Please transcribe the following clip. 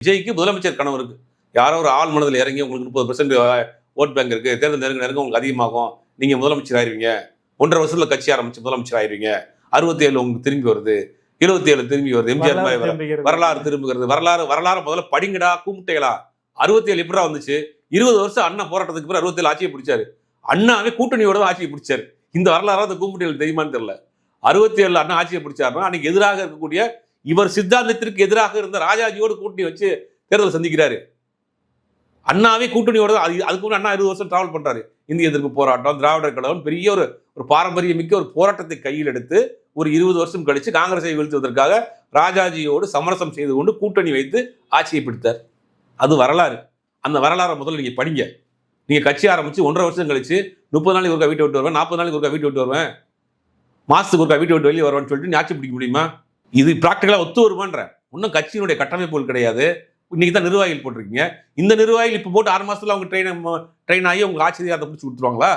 விஜய்க்கு முதலமைச்சர் கனவு இருக்கு. யாரோ ஒரு ஆள் மனதில் இறங்கி உங்களுக்கு 30% ஓட் பேங்க் இருக்கு, தேர்தல் நெருங்க உங்களுக்கு அதிகமாகும், நீங்க முதலமைச்சர் ஆயிருவீங்க, 1.5 வருஷத்துல கட்சி ஆரம்பிச்சு முதலமைச்சர் ஆயிருவீங்க, 67 உங்களுக்கு திரும்பி வருது, 77 திரும்பி வருது, எம்ஜிஆர் வரலாறு திரும்புகிறது, வரலாறு முதல்ல படிங்கடா கூமுட்டைகளா. 67 எப்படா வந்துச்சு? 20 வருஷம் அண்ணா போராட்டத்துக்கு பிறகு 67 ஆட்சியை பிடிச்சாரு. அண்ணாவே கூட்டணியோட தான் ஆட்சியை பிடிச்சாரு. இந்த வரலாறு அந்த கூமுட்டைகள் தெரியுமான்னு தெரியல. 67 அண்ணா ஆட்சியை பிடிச்சாருன்னா அன்னைக்கு எதிராக இருக்கக்கூடிய இவர் சித்தாந்தத்திற்கு எதிராக இருந்த ராஜாஜியோடு கூட்டணி வச்சு தேர்தல் சந்திக்கிறாரு. அண்ணாவே கூட்டணியோட அதுக்கு முன்னாடி அண்ணா 20 வருஷம் டிராவல் பண்றாரு. இந்திய எதிர்ப்பு போராட்டம், திராவிடர் கழகம், பெரிய ஒரு பாரம்பரிய மிக்க ஒரு போராட்டத்தை கையில் எடுத்து ஒரு 20 வருஷம் கழிச்சு காங்கிரஸை வீழ்த்துவதற்காக ராஜாஜியோடு சமரசம் செய்து கொண்டு கூட்டணி வைத்து ஆட்சியை பிடித்தார். அது வரலாறு. அந்த வரலாறை முதல்ல நீங்க படிங்க. நீங்க கட்சி ஆரம்பிச்சு 1.5 வருஷம் கழிச்சு 30 நாளைக்கு ஒருக்கா வீட்டை விட்டு வருவேன், 40 நாளைக்கு ஒருக்கா வீட்டை விட்டு வருவேன், மாசத்துக்கு ஒருக்கா வீட்டை விட்டு வெளியே வருவேன்னு சொல்லிட்டு நீ ஆட்சி பிடிக்க முடியுமா? இது பிராக்டிகலா ஒத்து வருமான்ற இன்னும் கட்சியினுடைய கட்டமைப்புகள் கிடையாது. இன்னைக்கு தான் நிர்வாகிகள் போட்டிருக்கீங்க. இந்த நிர்வாகிகள் இப்போ போட்டு 6 மாசத்துல அவங்க ட்ரெயின் ஆகி அவங்க ஆட்சி அதிகாரத்தை பிடிச்சி கொடுத்துருவாங்களா?